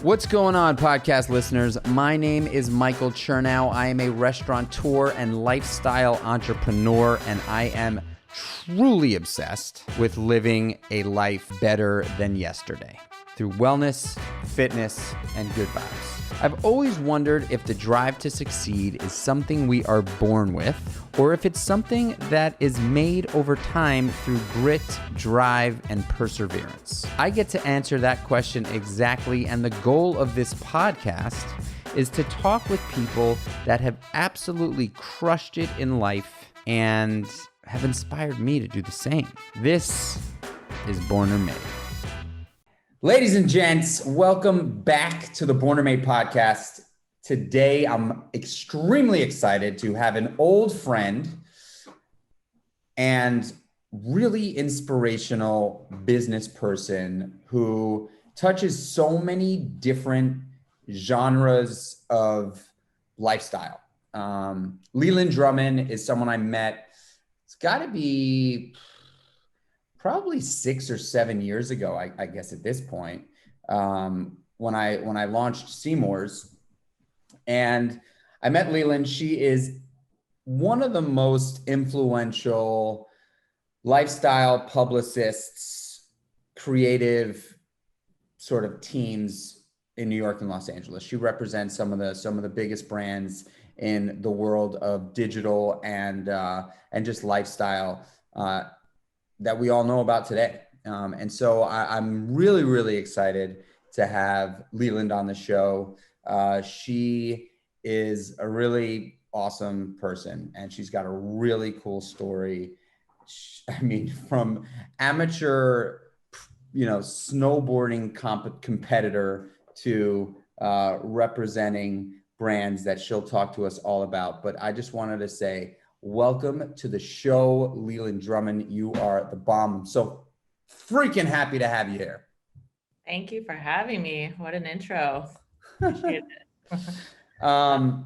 What's going on, podcast listeners? My name is Michael Chernow. I am a restaurateur and lifestyle entrepreneur, and I am truly obsessed with living a life better than yesterday through wellness, fitness, and good vibes. I've always wondered if the drive to succeed is something we are born with, or if it's something that is made over time through grit, drive, and perseverance. I get to answer that question exactly, and the goal of this podcast is to talk with people that have absolutely crushed it in life and have inspired me to do the same. This is Born or Made. Ladies and gents, welcome back to the Born or Made podcast. Today, I'm extremely excited to have an old friend and really inspirational business person who touches so many different genres of lifestyle. Leland Drummond is someone I met, it's got to be probably 6 or 7 years ago, I guess at this point, when I launched Seymour's. And I met Leland. She is one of the most influential lifestyle publicists, creative sort of teams in New York and Los Angeles. She represents some of the biggest brands in the world of digital and just lifestyle that we all know about today. And so I'm really, really excited to have Leland on the show. She is a really awesome person, and she's got a really cool story. I mean, from amateur, snowboarding competitor to representing brands that she'll talk to us all about. But I just wanted to say, welcome to the show, Leland Drummond. You are the bomb. I'm so freaking happy to have you here. Thank you for having me. What an intro. Appreciate it. I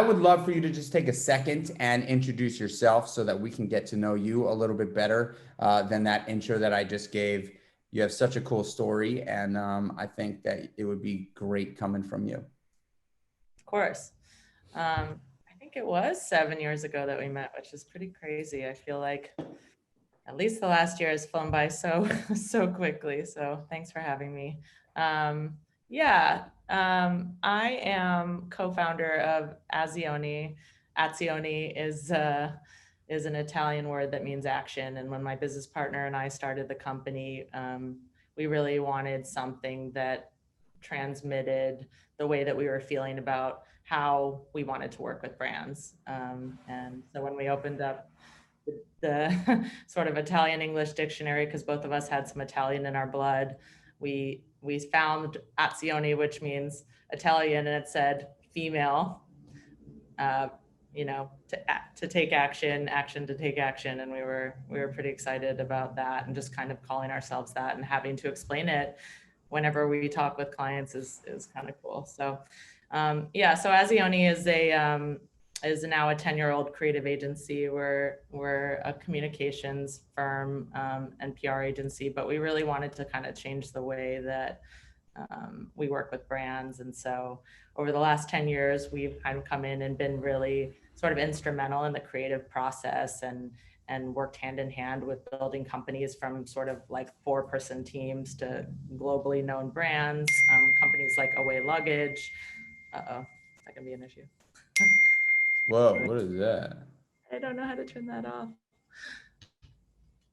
would love for you to just take a second and introduce yourself so that we can get to know you a little bit better than that intro that I just gave. You have such a cool story, and I think that it would be great coming from you. Of course. I think it was 7 years ago that we met, which is pretty crazy. I feel like at least the last year has flown by so quickly. So thanks for having me. I am co-founder of Azione. Azione is an Italian word that means action. And when my business partner and I started the company, we really wanted something that transmitted the way that we were feeling about how we wanted to work with brands. And so when we opened up the sort of Italian English dictionary, because both of us had some Italian in our blood, we found Azione, which means Italian, and it said female, to take action to take action. And we were pretty excited about that, and just kind of calling ourselves that and having to explain it whenever we talk with clients is kind of cool. So, so Azione is now a 10-year-old creative agency. We're a communications firm and PR agency, but we really wanted to kind of change the way that we work with brands. And so over the last 10 years, we've kind of come in and been really sort of instrumental in the creative process and worked hand in hand with building companies from sort of like 4-person teams to globally known brands, companies like Away Luggage. That can be an issue. Whoa, what is that? I don't know how to turn that off.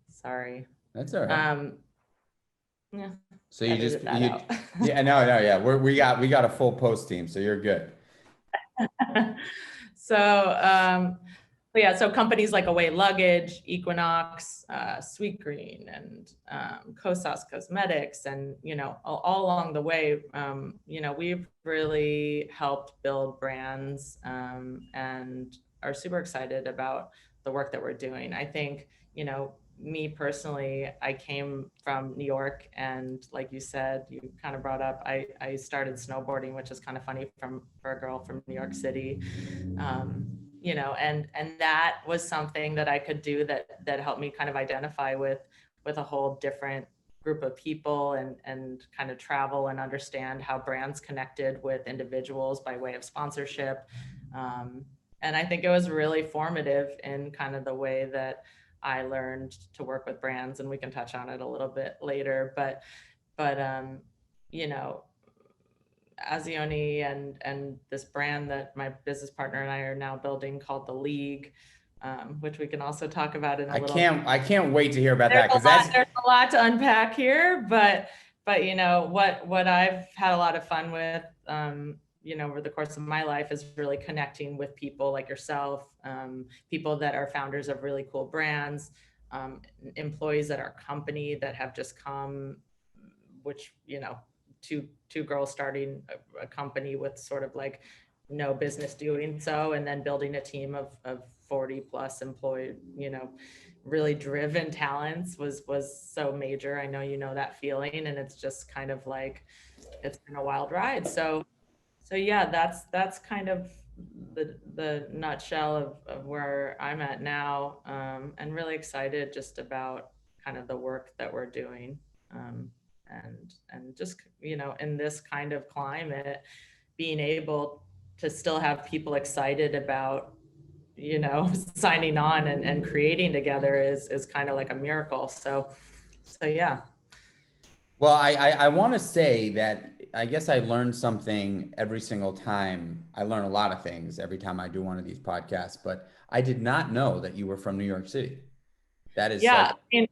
Sorry. That's all right. Yeah. So we got a full post team, so you're good. So companies like Away Luggage, Equinox, Sweet Green, and Kosas Cosmetics, and all along the way, we've really helped build brands and are super excited about the work that we're doing. I think, me personally, I came from New York, and like you said, you kind of brought up, I started snowboarding, which is kind of funny for a girl from New York City. And that was something that I could do that helped me kind of identify with a whole different group of people and kind of travel and understand how brands connected with individuals by way of sponsorship. And I think it was really formative in kind of the way that I learned to work with brands, and we can touch on it a little bit later. But you know, Azione and this brand that my business partner and I are now building called The League, which we can also talk about in a little. I can't wait to hear about there's that, there's a lot to unpack here, but you know what I've had a lot of fun with, you know, over the course of my life is really connecting with people like yourself, people that are founders of really cool brands, employees at our company that have just come, which, you know, two girls starting a company with sort of like no business doing so, and then building a team of 40 plus employed, you know, really driven talents was so major. I know you know that feeling, and it's just kind of like, it's been a wild ride. So yeah, that's kind of the nutshell of where I'm at now, and really excited just about kind of the work that we're doing, and just, you know, in this kind of climate, being able to still have people excited about, you know, signing on and creating together is kind of like a miracle. So yeah. Well, I want to say that I guess I learn something every single time. I learn a lot of things every time I do one of these podcasts, but I did not know that you were from New York City. That is Yeah, I mean,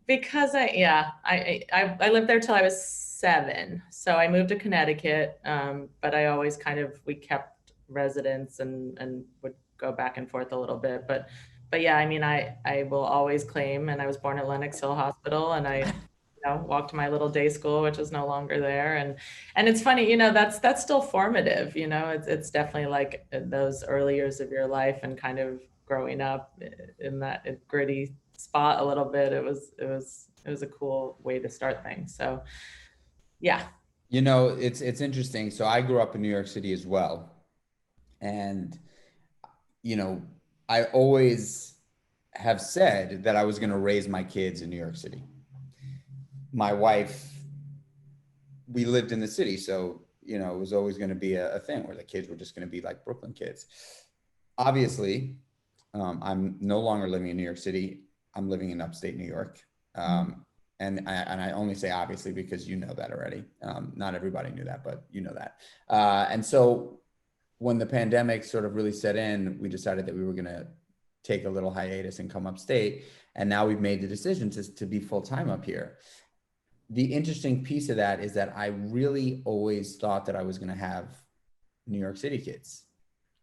because I lived there till I was 7. So I moved to Connecticut, but I always we kept residence and would go back and forth a little bit. But yeah, I mean, I will always claim, and I was born at Lenox Hill Hospital, and I walked to my little day school, which is no longer there. And it's funny, you know, that's still formative, you know, it's definitely like those early years of your life and kind of growing up in that gritty spot a little bit. It was a cool way to start things. So yeah. You know, it's interesting. So I grew up in New York City as well. And, you know, I always have said that I was going to raise my kids in New York City. My wife, we lived in the city. So, you know, it was always going to be a thing where the kids were just going to be like Brooklyn kids. Obviously, I'm no longer living in New York City. I'm living in upstate New York. And I only say obviously because you know that already. Not everybody knew that, but you know that. And so when the pandemic sort of really set in, we decided that we were going to take a little hiatus and come upstate. And now we've made the decision to be full-time up here. The interesting piece of that is that I really always thought that I was going to have New York City kids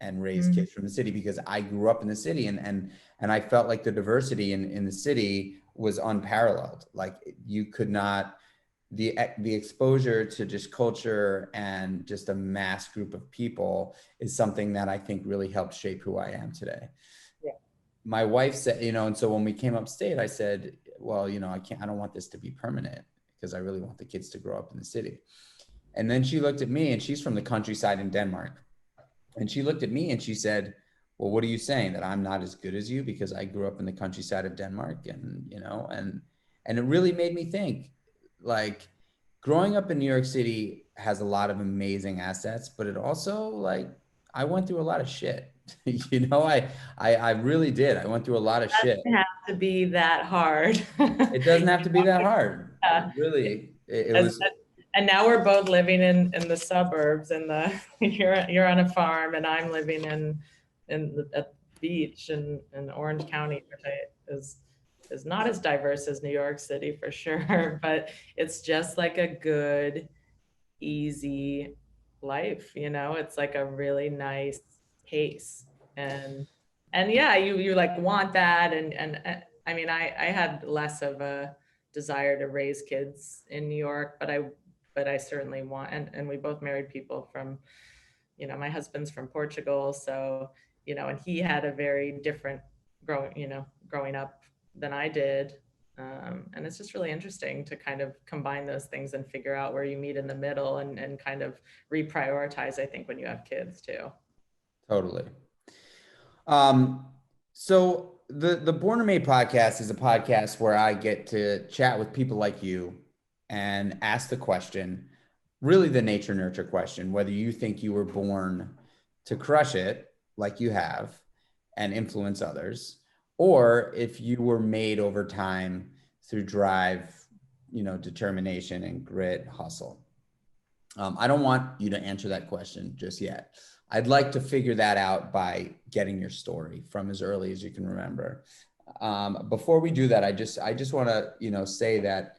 and raise kids from the city, because I grew up in the city and I felt like the diversity in the city was unparalleled. Like you could not, the exposure to just culture and just a mass group of people is something that I think really helped shape who I am today. Yeah. My wife said, you know, and so when we came upstate, I said, well, you know, I don't want this to be permanent because I really want the kids to grow up in the city. And then she looked at me, and she's from the countryside in Denmark. And she looked at me and she said, well, what are you saying, that I'm not as good as you because I grew up in the countryside of Denmark? And, you know, and it really made me think, like, growing up in New York City has a lot of amazing assets, but it also, like, I went through a lot of shit. You know, I really did. I went through a lot of shit. It doesn't have to be that hard. It doesn't have to be that hard. Yeah. Really, it was. And now we're both living in the suburbs, and you're on a farm, and I'm living at the beach in Orange County, which is not as diverse as New York City for sure, but it's just like a good, easy life, you know. It's like a really nice pace, and yeah, you like want that, and I mean, I had less of a desire to raise kids in New York, but I certainly want, and we both married people from, you know, my husband's from Portugal, so, you know, and he had a very different growing up than I did. And it's just really interesting to kind of combine those things and figure out where you meet in the middle and kind of reprioritize, I think, when you have kids too. Totally. So the Born and Made podcast is a podcast where I get to chat with people like you and ask the question, really the nature nurture question, whether you think you were born to crush it like you have and influence others, or if you were made over time through drive, determination and grit, hustle. I don't want you to answer that question just yet. I'd like to figure that out by getting your story from as early as you can remember. Before we do that, I just want to, say that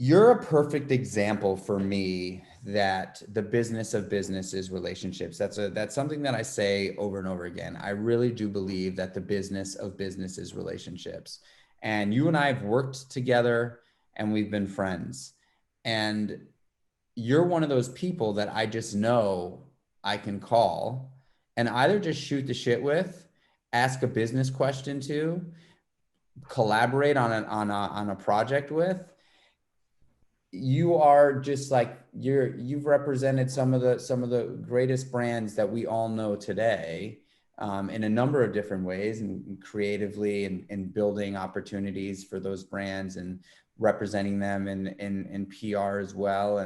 you're a perfect example for me that the business of business is relationships. That's something that I say over and over again. I really do believe that the business of business is relationships. And you and I have worked together and we've been friends. And you're one of those people that I just know I can call and either just shoot the shit with, ask a business question to, collaborate on a project with. You are just like you've represented some of the greatest brands that we all know today, in a number of different ways, and creatively and building opportunities for those brands and representing them in PR as well.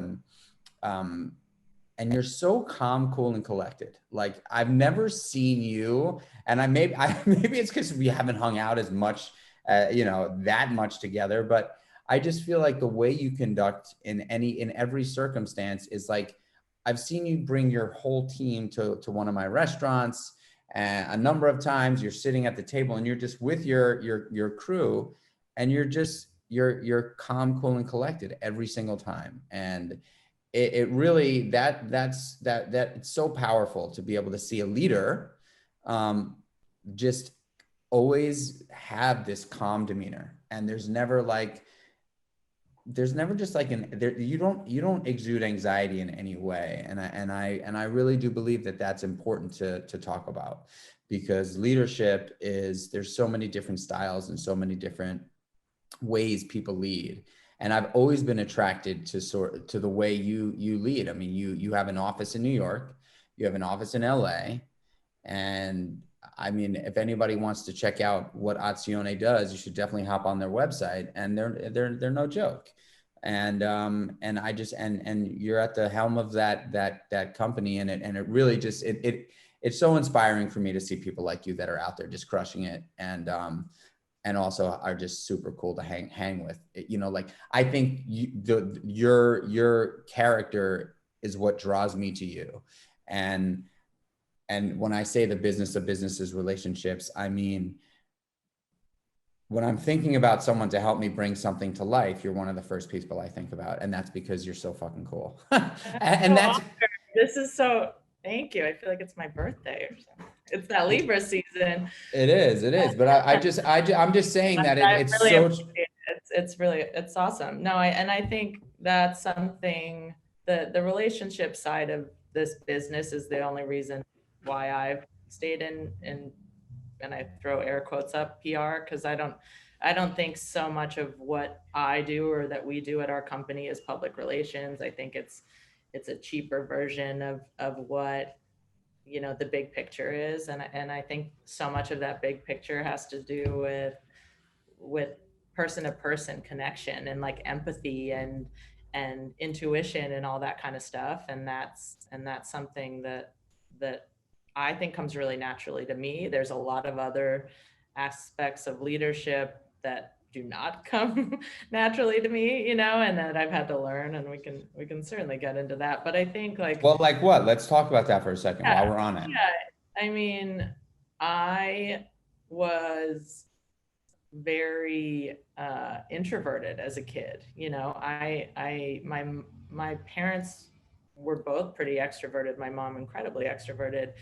And you're so calm, cool, and collected. Like I've never seen you, and maybe it's because we haven't hung out as much, that much together, but I just feel like the way you conduct in every circumstance is like, I've seen you bring your whole team to one of my restaurants, and a number of times you're sitting at the table and you're just with your crew, and you're calm, cool, and collected every single time. And it really, that's it's so powerful to be able to see a leader, just always have this calm demeanor. And there's never just like you don't exude anxiety in any way. And I really do believe that that's important to talk about, because leadership there's so many different styles and so many different ways people lead. And I've always been attracted to the way you lead. I mean, you have an office in New York, you have an office in LA. And I mean, if anybody wants to check out what Azione does, you should definitely hop on their website, and they're no joke. And you're at the helm of that company, and it really just, it's so inspiring for me to see people like you that are out there just crushing it. And also are just super cool to hang with. Like I think your character is what draws me to you. And when I say the business of business is relationships, I mean, when I'm thinking about someone to help me bring something to life, you're one of the first people I think about. And that's because you're so fucking cool. And that's, this is so, thank you. I feel like it's my birthday or something. It's that Libra season. It is. But I'm just saying that it's really so, it's awesome. No, I think that's something, the relationship side of this business is the only reason why I've stayed in, and I throw air quotes up, PR, because I don't think so much of what I do or that we do at our company is public relations. I think it's a cheaper version of what, the big picture is. And I think so much of that big picture has to do with person to person connection and like empathy and intuition and all that kind of stuff. And that's something that I think comes really naturally to me. There's a lot of other aspects of leadership that do not come naturally to me, and that I've had to learn, and we can certainly get into that. But I think well, like what? Let's talk about that for a second while we're on it. Yeah. I mean, I was very introverted as a kid. My parents were both pretty extroverted. My mom incredibly extroverted.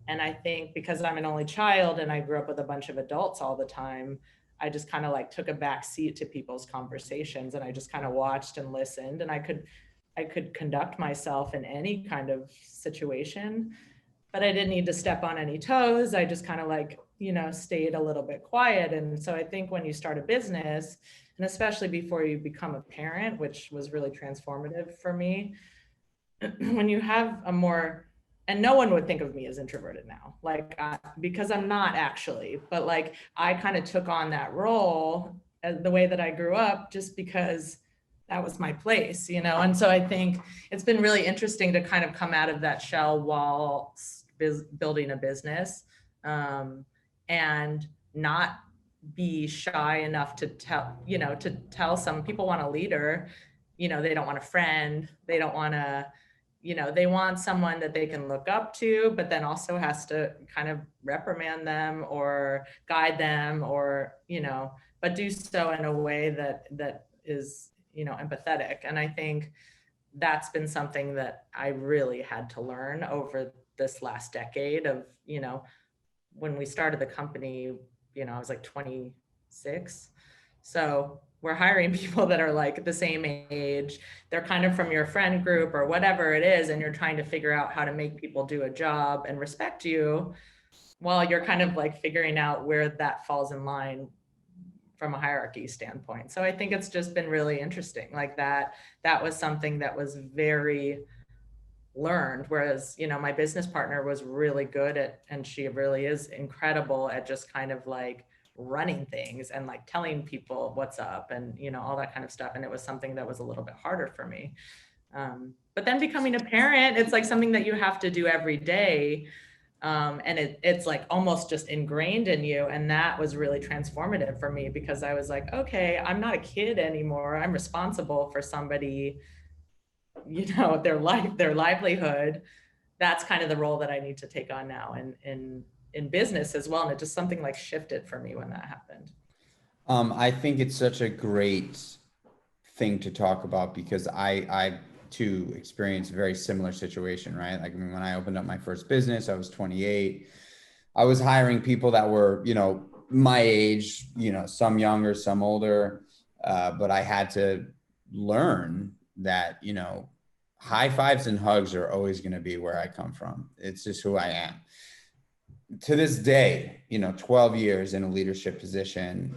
And I think because I'm an only child and I grew up with a bunch of adults all the time, I just kind of like took a back seat to people's conversations, and I just kind of watched and listened, and I could conduct myself in any kind of situation, but I didn't need to step on any toes. I just kind of stayed a little bit quiet. And so I think when you start a business, and especially before you become a parent, which was really transformative for me, when you have a more, and no one would think of me as introverted now, because I'm not actually, but I kind of took on that role as the way that I grew up, just because that was my place, you know? And so I think it's been really interesting to kind of come out of that shell while building a business, and not be shy enough to tell, you know, to tell some people want a leader, you know, they don't want a friend, they don't want to, you know, they want someone that they can look up to, but then also has to kind of reprimand them or guide them, or, you know, but do so in a way that is, you know, empathetic. And I think that's been something that I really had to learn over this last decade of, you know, when we started the company, you know, I was like 26. So we're hiring people that are like the same age. They're kind of from your friend group or whatever it is. And you're trying to figure out how to make people do a job and respect you while you're kind of like figuring out where that falls in line from a hierarchy standpoint. So I think it's just been really interesting. Like that was something that was very learned. Whereas, you know, my business partner was really good at, and she really is incredible at just kind of like running things and like telling people what's up and, you know, all that kind of stuff. And it was something that was a little bit harder for me. But then becoming a parent, it's like something that you have to do every day. And it's like almost just ingrained in you. And that was really transformative for me because I was like, okay, I'm not a kid anymore. I'm responsible for somebody, you know, their life, their livelihood. That's kind of the role that I need to take on now in business as well. And it just something like shifted for me when that happened. I think it's such a great thing to talk about because I too experienced a very similar situation, right? Like, I mean, when I opened up my first business, I was 28. I was hiring people that were, you know, my age, you know, some younger, some older, but I had to learn that, you know, high fives and hugs are always going to be where I come from. It's just who I am. To this day, you know, 12 years in a leadership position,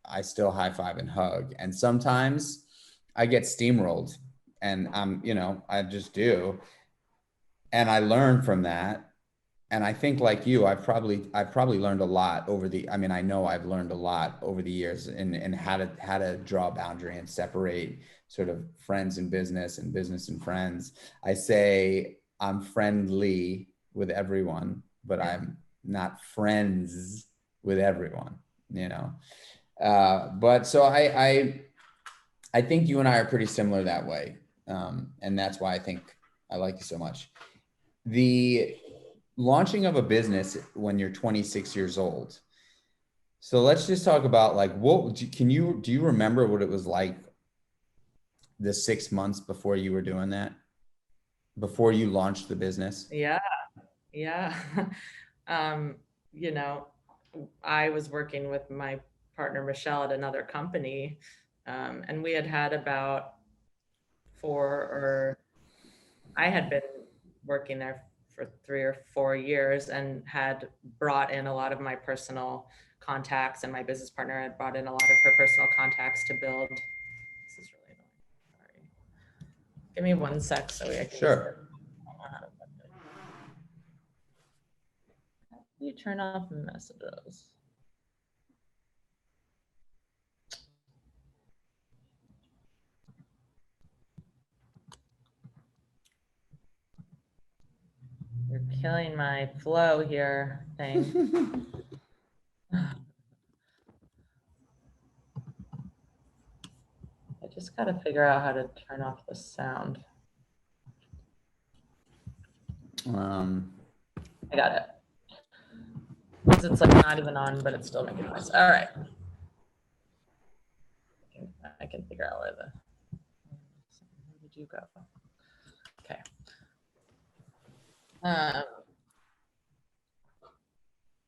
I still high five and hug. And sometimes I get steamrolled and you know, I just do. And I learn from that. And I think like you, I've probably learned a lot over I mean, I know I've learned a lot over the years in how to draw a boundary and separate sort of friends and business and friends. I say I'm friendly with everyone, but I'm not friends with everyone, you know? But so I think you and I are pretty similar that way. And that's why I think I like you so much. The launching of a business when you're 26 years old. So let's just talk about like, do you remember what it was like the 6 months before you were doing that, before you launched the business? Yeah. Yeah. You know, I was working with my partner, Michelle, at another company. And we had about I had been working there for 3 or 4 years and had brought in a lot of my personal contacts, and my business partner had brought in a lot of her personal contacts to build. This is really annoying. Sorry. Give me 1 sec so I can. Sure. How do you turn off messages? You're killing my flow here thing. I just got to figure out how to turn off the sound. I got it. Because it's like not even on, but it's still making noise. All right. I can figure out where did you go? Okay.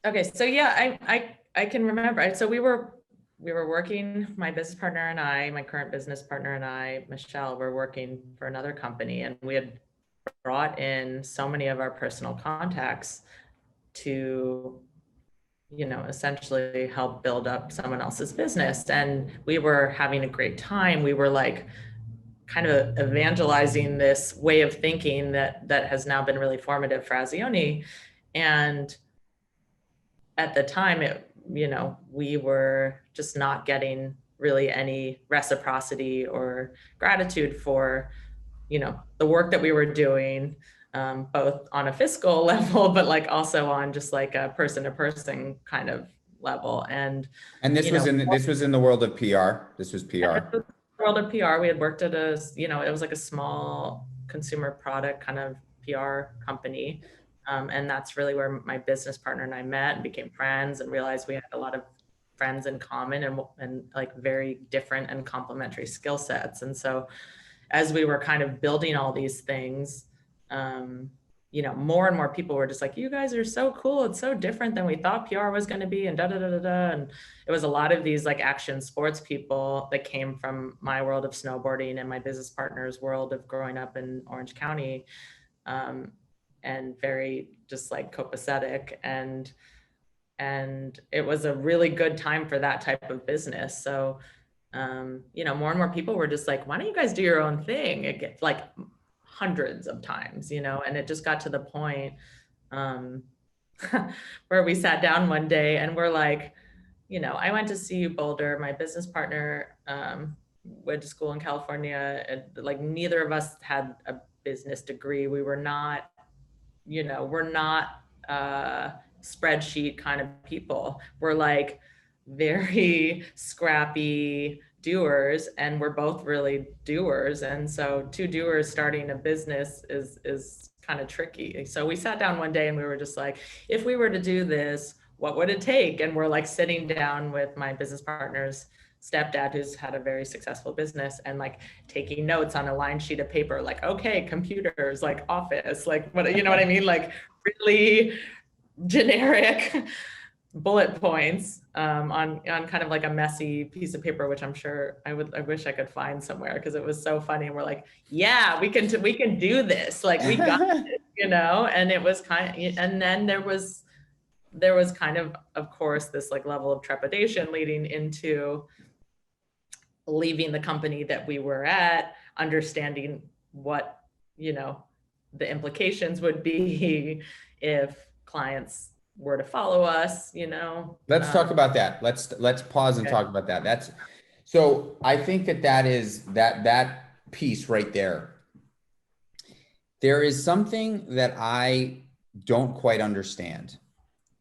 Okay, so yeah, I can remember. So we were working, my business partner and I, my current business partner and I, Michelle, were working for another company, and we had brought in so many of our personal contacts to, you know, essentially help build up someone else's business. And we were having a great time. We were like kind of evangelizing this way of thinking that has now been really formative for Azione. And at the time, you know, we were just not getting really any reciprocity or gratitude for, you know, the work that we were doing, both on a fiscal level, but like also on just like a person to person kind of level. And this you was know, in the world of PR. This was PR. world of PR. We had worked at a, you know, it was like a small consumer product kind of PR company. And that's really where my business partner and I met and became friends and realized we had a lot of friends in common and like very different and complementary skill sets. And so as we were kind of building all these things, you know, more and more people were just like, you guys are so cool. It's so different than we thought PR was going to be, and da da da da da. And it was a lot of these like action sports people that came from my world of snowboarding and my business partner's world of growing up in Orange County, and very just like copacetic. And it was a really good time for that type of business. So, you know, more and more people were just like, why don't you guys do your own thing? It gets like hundreds of times, you know, and it just got to the point where we sat down one day and we're like, you know, I went to CU Boulder, my business partner went to school in California, and like neither of us had a business degree. We were not, you know, we're not spreadsheet kind of people. We're like very scrappy doers, and we're both really doers. And so two doers starting a business is kind of tricky. So we sat down one day and we were just like, if we were to do this, what would it take? And we're like sitting down with my business partner's stepdad, who's had a very successful business, and like taking notes on a line sheet of paper, like, okay, computers, like office, like what, you know what I mean? Like really generic bullet points on kind of like a messy piece of paper, which I'm sure I wish I could find somewhere, because it was so funny. And we're like, yeah, we can do this. Like we got it, you know. And it was kind of, and then there was kind of course, this like level of trepidation leading into leaving the company that we were at, understanding what, you know, the implications would be if clients were to follow us, you know. Let's talk about that. Let's pause and talk about that. That's, so I think that is that piece right there. There is something that I don't quite understand.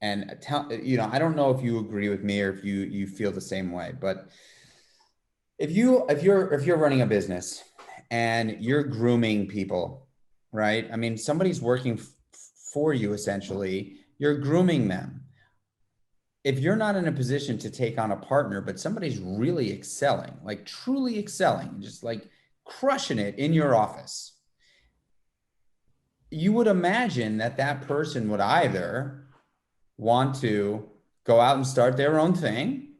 And you know, I don't know if you agree with me or if you feel the same way, but if you're running a business and you're grooming people, right? I mean, somebody's working for you essentially. You're grooming them. If you're not in a position to take on a partner, but somebody's really excelling, like truly excelling, just like crushing it in your office, you would imagine that person would either want to go out and start their own thing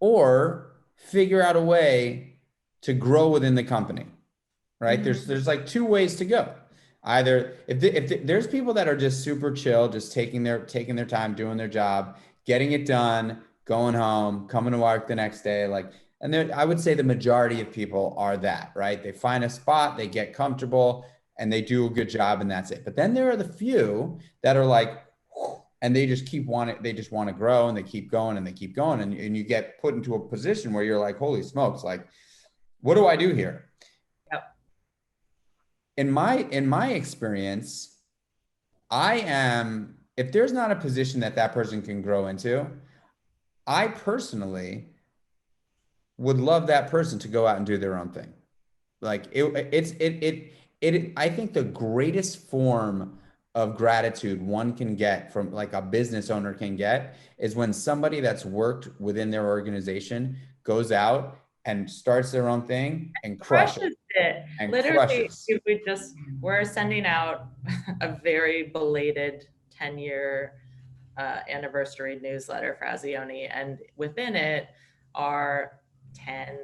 or figure out a way to grow within the company, right? Mm-hmm. There's like two ways to go. Either if there's people that are just super chill, just taking their time, doing their job, getting it done, going home, coming to work the next day, like, and then I would say the majority of people are that, right? They find a spot, they get comfortable, and they do a good job, and that's it. But then there are the few that are like, and they just they just want to grow, and they keep going and they keep going. And you get put into a position where you're like, holy smokes, like, what do I do here? Yep. In my experience, if there's not a position that person can grow into, I personally would love that person to go out and do their own thing. Like I think the greatest form of gratitude one can get from, like, a business owner can get, is when somebody that's worked within their organization goes out and starts their own thing and crushes it. And literally we're sending out a very belated 10-year anniversary newsletter for Azione, and within it are 10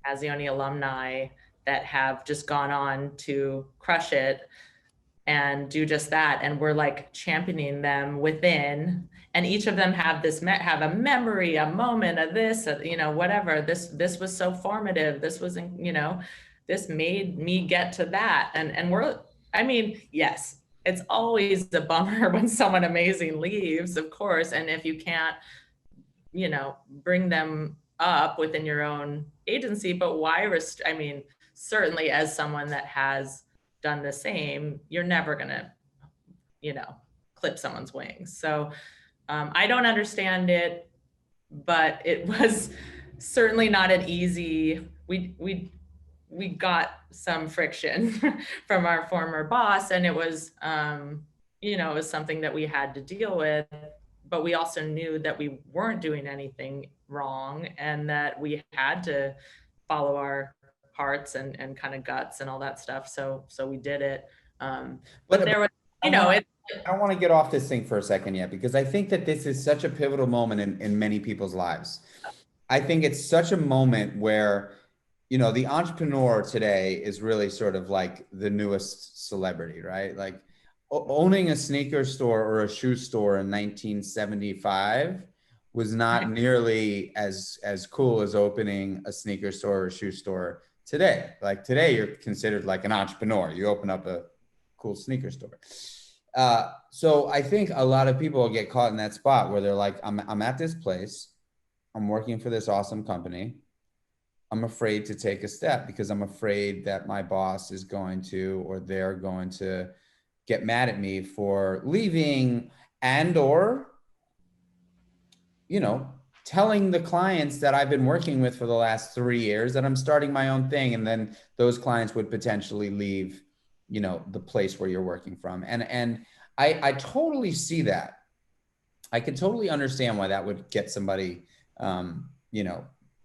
Azione alumni that have just gone on to crush it and do just that. And we're like championing them within, and each of them have a memory, a moment of this, you know, whatever, this was so formative. This was, you know, this made me get to that. And I mean, yes, it's always a bummer when someone amazing leaves, of course. And if you can't, you know, bring them up within your own agency, but why I mean, certainly as someone that has done the same, you're never gonna, clip someone's wings. So I don't understand it, but it was certainly not an easy, we got some friction from our former boss, and it was, it was something that we had to deal with, but we also knew that we weren't doing anything wrong and that we had to follow our hearts and kind of guts and all that stuff. So we did it. But there was, I want to get off this thing for a second yet, because I think that this is such a pivotal moment in many people's lives. I think it's such a moment where, the entrepreneur today is really sort of like the newest celebrity, right? Like owning a sneaker store or a shoe store in 1975 was not nearly as cool as opening a sneaker store or a shoe store today. Like today, you're considered like an entrepreneur. You open up a cool sneaker store. So I think a lot of people get caught in that spot where they're like, I'm at this place, I'm working for this awesome company. I'm afraid to take a step because I'm afraid that my boss is going to, or they're going to get mad at me for leaving, and, or, telling the clients that I've been working with for the last 3 years that I'm starting my own thing. And then those clients would potentially leave, the place where you're working from. And I totally see that. I can totally understand why that would get somebody,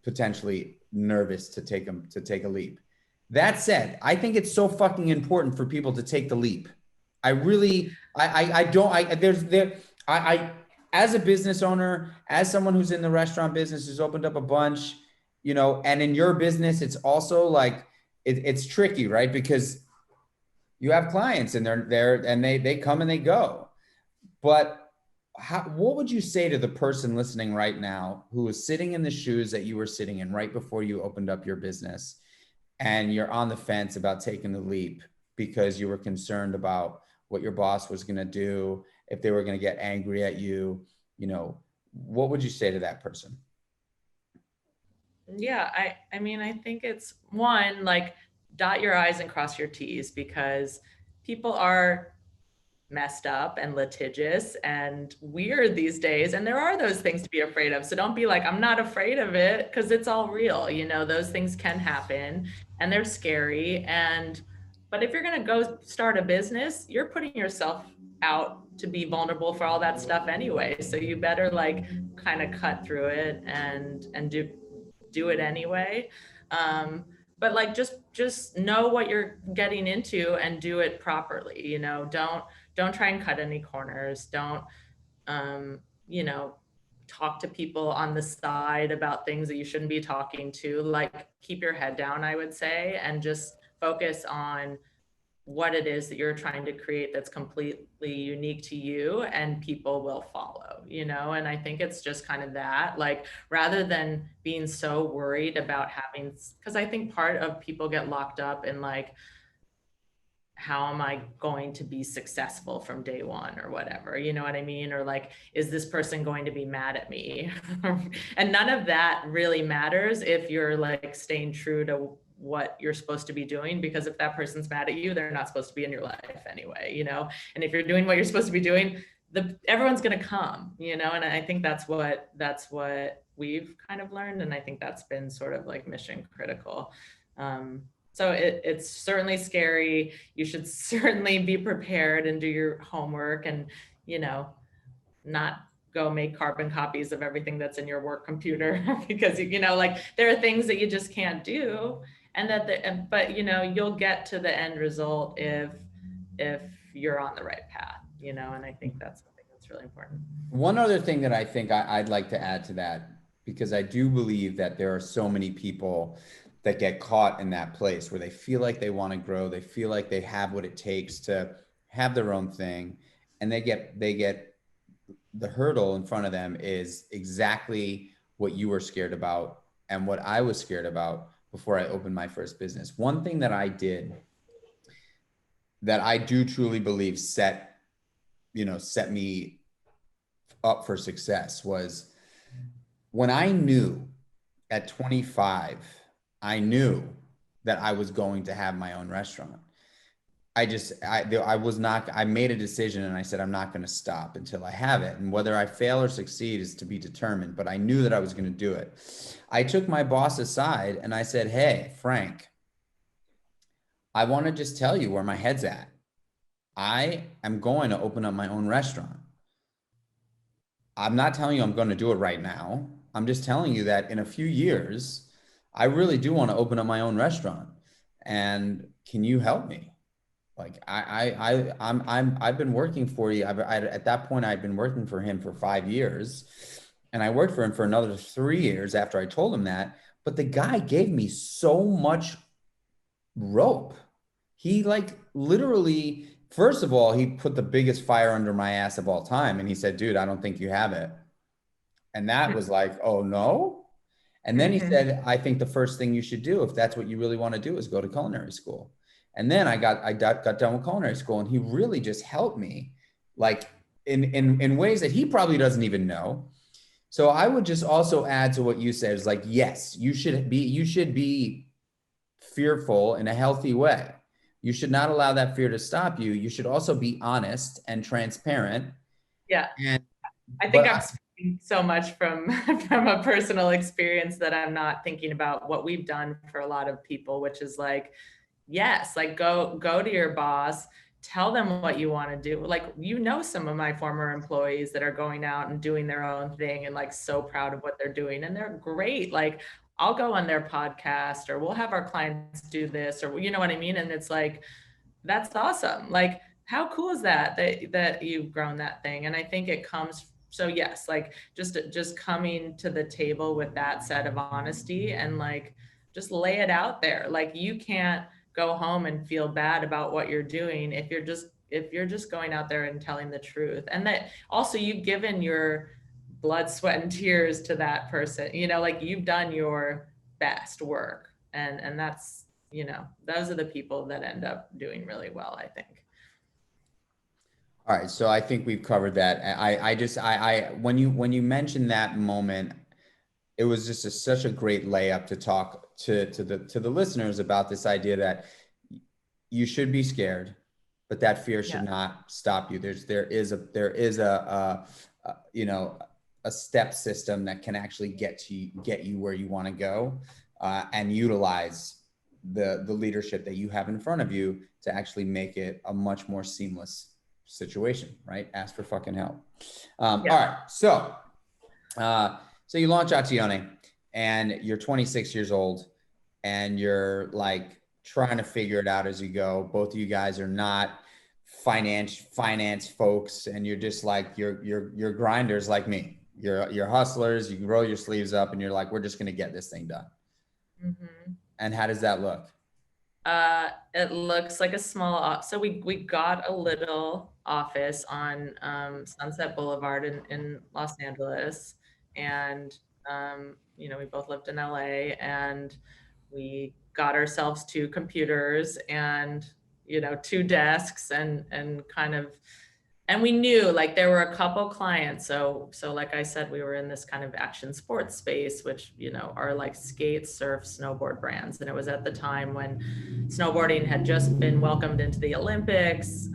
potentially nervous to take a leap. That said, I think it's so fucking important for people to take the leap. As a business owner, as someone who's in the restaurant business, who's opened up a bunch, and in your business, it's also like, it's tricky, right? Because you have clients and they're there and they come and they go. But what would you say to the person listening right now who is sitting in the shoes that you were sitting in right before you opened up your business, and you're on the fence about taking the leap because you were concerned about what your boss was going to do, if they were going to get angry at you, what would you say to that person? Yeah, I mean, I think it's one, like, dot your I's and cross your T's, because people are messed up and litigious and weird these days, and there are those things to be afraid of. So don't be like, I'm not afraid of it, because it's all real. Those things can happen and they're scary. But if you're going to go start a business, you're putting yourself out to be vulnerable for all that stuff anyway. So you better like kind of cut through it and do it anyway. But like, just know what you're getting into and do it properly. Don't try and cut any corners. Don't, talk to people on the side about things that you shouldn't be talking to. Like, keep your head down, I would say, and just focus on what it is that you're trying to create that's completely unique to you, and people will follow, and I think it's just kind of that, like, rather than being so worried about having, because I think part of people get locked up in like, how am I going to be successful from day one or whatever, you know what I mean? Or like, is this person going to be mad at me? And none of that really matters if you're like staying true to what you're supposed to be doing, because if that person's mad at you, they're not supposed to be in your life anyway, and if you're doing what you're supposed to be doing, everyone's going to come, and I think that's what we've kind of learned, and I think that's been sort of like mission critical. So it's certainly scary. You should certainly be prepared and do your homework, and not go make carbon copies of everything that's in your work computer because like, there are things that you just can't do, and but you'll get to the end result if you're on the right path, and I think that's something that's really important. One other thing that I think I'd like to add to that, because I do believe that there are so many people that get caught in that place where they feel like they want to grow, they feel like they have what it takes to have their own thing, and they get the hurdle in front of them is exactly what you were scared about and what I was scared about before I opened my first business. One thing that I did that I do truly believe set me up for success was when I knew at 25, I knew that I was going to have my own restaurant. I was not, I made a decision and I said, I'm not going to stop until I have it. And whether I fail or succeed is to be determined, but I knew that I was going to do it. I took my boss aside and I said, hey, Frank, I want to just tell you where my head's at. I am going to open up my own restaurant. I'm not telling you I'm going to do it right now. I'm just telling you that in a few years, I really do want to open up my own restaurant. And can you help me? Like I've been working for you. At that point, I'd been working for him for 5 years, and I worked for him for another 3 years after I told him that. But the guy gave me so much rope. He like literally, first of all, he put the biggest fire under my ass of all time, and he said, "Dude, I don't think you have it." And that was like, "Oh no." And then he said, I think the first thing you should do, if that's what you really want to do, is go to culinary school. And then I got done with culinary school, and he really just helped me, like in ways that he probably doesn't even know. So I would just also add to what you said is like, yes, you should be fearful in a healthy way. You should not allow that fear to stop you. You should also be honest and transparent. Yeah. And I think I'm speaking so much from from a personal experience that I'm not thinking about what we've done for a lot of people, which is like, yes, like go to your boss, tell them what you want to do. Like, you know, some of my former employees that are going out and doing their own thing and like so proud of what they're doing, and they're great. Like, I'll go on their podcast, or we'll have our clients do this, or you know what I mean? And it's like, that's awesome. Like, how cool is that you've grown that thing? And I think it comes, so yes, like just coming to the table with that set of honesty and like just lay it out there. Like, you can't go home and feel bad about what you're doing if you're just going out there and telling the truth. And that also, you've given your blood, sweat, and tears to that person, you know, like you've done your best work, and that's, you know, those are the people that end up doing really well, I think. all right, so I think we've covered that. When you mentioned that moment, it was just such a great layup to talk to the listeners about this idea that you should be scared, but that fear should not stop you. There is a you know, a step system that can actually get you where you want to go, and utilize the leadership that you have in front of you to actually make it a much more seamless situation, right? Ask for fucking help. All right. So you launch Azione and you're 26 years old and you're like trying to figure it out as you go. Both of you guys are not finance folks, and you're just like, you're grinders like me. You're hustlers. You roll your sleeves up and you're like, we're just going to get this thing done. Mm-hmm. And how does that look? It looks like a small, so we got a little office on Sunset Boulevard in Los Angeles, and you know, we both lived in LA, and we got ourselves 2 computers and, you know, 2 desks, and kind of, and we knew like there were a couple clients. So like I said, we were in this kind of action sports space, which, you know, are like skate, surf, snowboard brands. And it was at the time when snowboarding had just been welcomed into the Olympics.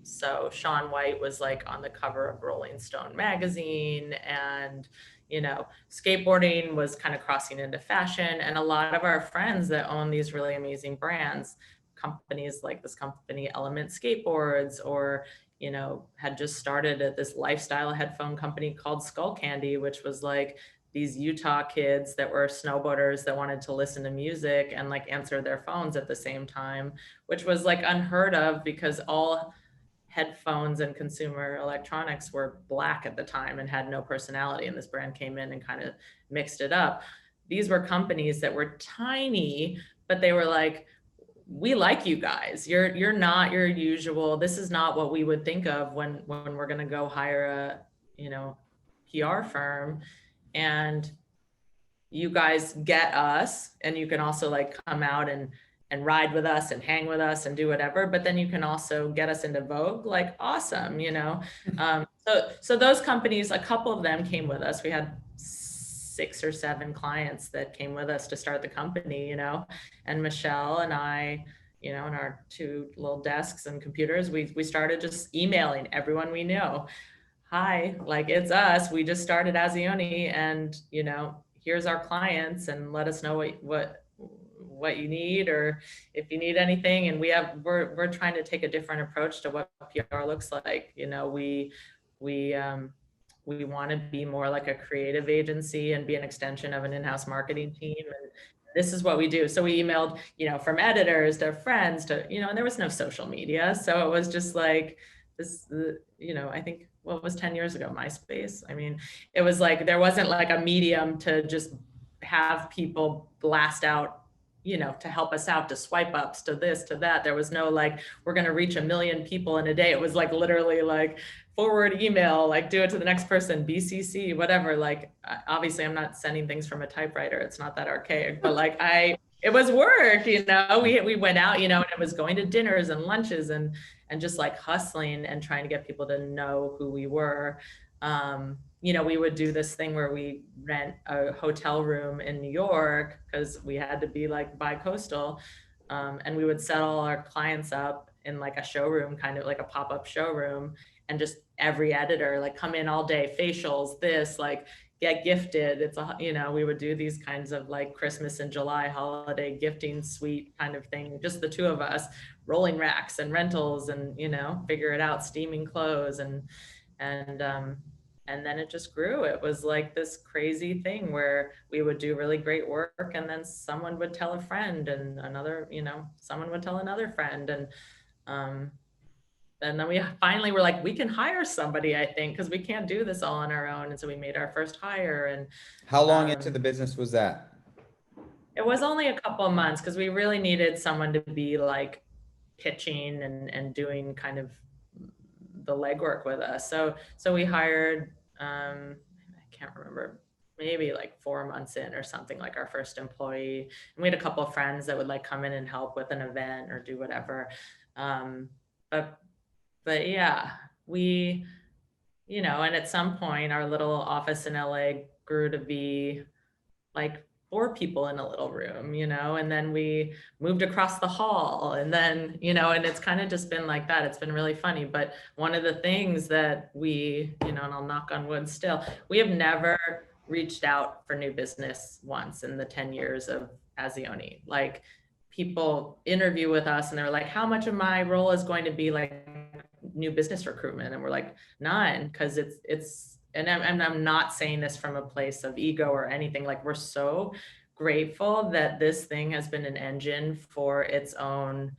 So Shaun White was like on the cover of Rolling Stone magazine, and, you know, skateboarding was kind of crossing into fashion. And a lot of our friends that own these really amazing brands, companies like this company Element Skateboards, or, you know, had just started at this lifestyle headphone company called Skull Candy, which was like these Utah kids that were snowboarders that wanted to listen to music and like answer their phones at the same time, which was like unheard of because all headphones and consumer electronics were black at the time and had no personality. And this brand came in and kind of mixed it up. These were companies that were tiny, but they were like, we like you guys. You're not your usual. This is not what we would think of when we're going to go hire a, you know, PR firm. And you guys get us, and you can also like come out and ride with us and hang with us and do whatever. But then you can also get us into Vogue. Like, awesome, you know? So those companies, a couple of them came with us. We had 6 or 7 clients that came with us to start the company, you know, and Michelle and I, you know, in our 2 little desks and computers, we started just emailing everyone we knew. Hi, like it's us. We just started Azione, and you know, here's our clients, and let us know what you need, or if you need anything. And we're trying to take a different approach to what PR looks like. You know, we want to be more like a creative agency and be an extension of an in-house marketing team. And this is what we do. So we emailed, you know, from editors to friends to, you know, and there was no social media. So it was just like this, you know, I think what was 10 years ago, MySpace. I mean, it was like, there wasn't like a medium to just have people blast out, you know, to help us out, to swipe ups, to this, to that. There was no like, we're going to reach 1 million people in a day. It was like literally like forward email, like do it to the next person, BCC, whatever. Like, obviously I'm not sending things from a typewriter. It's not that archaic, but like it was work, you know, we went out, you know, and it was going to dinners and lunches and just like hustling and trying to get people to know who we were. You know, we would do this thing where we rent a hotel room in New York because we had to be like bi-coastal. And we would set all our clients up in like a showroom, kind of like a pop-up showroom, and just every editor like come in all day, facials, this, like get gifted. It's a, you know, we would do these kinds of like Christmas and July holiday gifting suite kind of thing, just the 2 of us, rolling racks and rentals, and, you know, figure it out, steaming clothes. And then it just grew. It was like this crazy thing where we would do really great work, and then someone would tell a friend, and another, you know, someone would tell another friend. And then we finally were like, we can hire somebody, I think, because we can't do this all on our own. And so we made our first hire. And How long into the business was that? it was only a couple of months because we really needed someone to be like pitching and doing kind of the legwork with us. So we hired, I can't remember, maybe like 4 months in or something, like our first employee. And we had a couple of friends that would like come in and help with an event or do whatever. But yeah, we, you know, and at some point our little office in LA grew to be like 4 people in a little room, you know, and then we moved across the hall, and then, you know, and it's kind of just been like that. It's been really funny. But one of the things that we, you know, and I'll knock on wood still, we have never reached out for new business once in the 10 years of Azione. Like, people interview with us and they're like, how much of my role is going to be like new business recruitment? And we're like, none, because it's and I'm not saying this from a place of ego or anything. Like, we're so grateful that this thing has been an engine for its own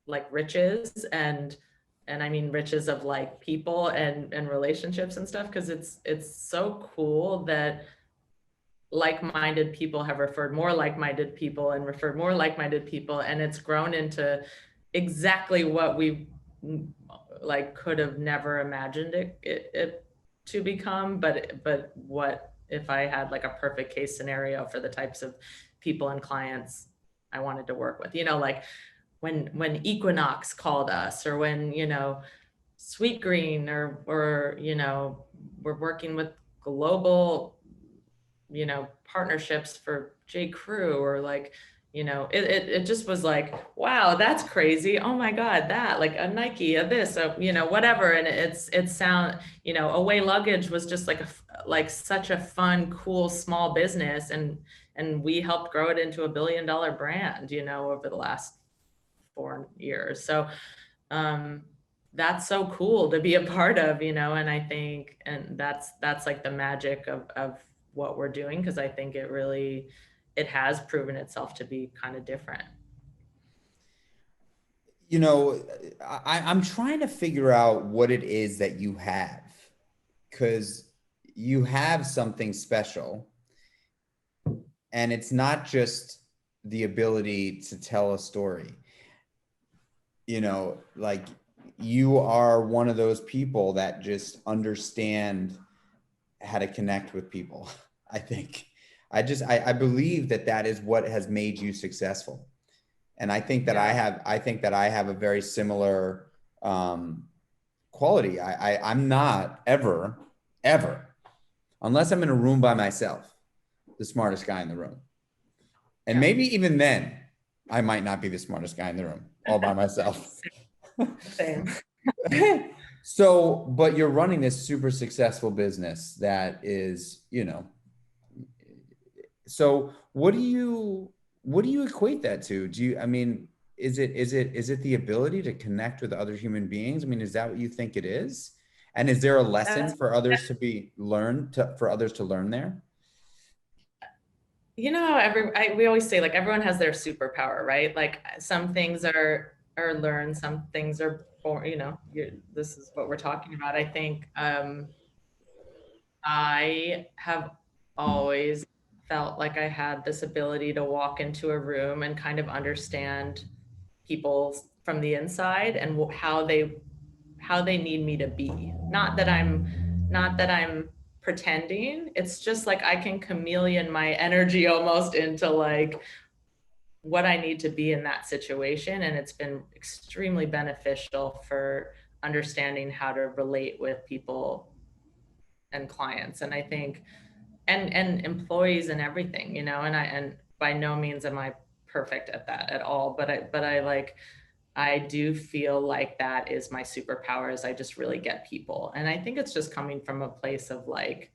like riches, and I mean riches of like people and relationships and stuff, because it's so cool that like-minded people have referred more like-minded people and referred more like-minded people, and it's grown into exactly what we like could have never imagined it to become. But what if I had like a perfect case scenario for the types of people and clients I wanted to work with, you know, like when Equinox called us, or when, you know, Sweet Green, or you know, we're working with global, you know, partnerships for J. Crew, or like, you know, it just was like, wow, that's crazy. Oh my God, that, like a Nike, a this, you know, whatever. And it sound, you know, Away Luggage was just like such a fun, cool, small business. And we helped grow it into $1 billion brand, you know, over the last 4 years. So that's so cool to be a part of, you know. And I think, and that's like the magic of what we're doing, because I think it has proven itself to be kind of different. You know, I'm trying to figure out what it is that you have, because you have something special, and it's not just the ability to tell a story. You know, like, you are one of those people that just understand how to connect with people. I think I believe that is what has made you successful. And I think that I have a very similar quality. I'm not ever unless I'm in a room by myself, the smartest guy in the room. And Yeah. maybe even then, I might not be the smartest guy in the room all by myself. Same. So, but you're running this super successful business that is, you know, so what do you equate that to? Do you, I mean, is it the ability to connect with other human beings? I mean, is that what you think it is? And is there a lesson for others to be learned for others to learn there? You know, we always say like everyone has their superpower, right? Like some things are learned, some things are born, you know, this is what we're talking about. I think I have always felt like I had this ability to walk into a room and kind of understand people from the inside and how they need me to be. Not that I'm pretending. It's just like I can chameleon my energy almost into like what I need to be in that situation. And it's been extremely beneficial for understanding how to relate with people and clients. And I think and employees and everything, you know, and by no means am I perfect at that at all. But I like I do feel like that is my superpower is I just really get people. And I think it's just coming from a place of like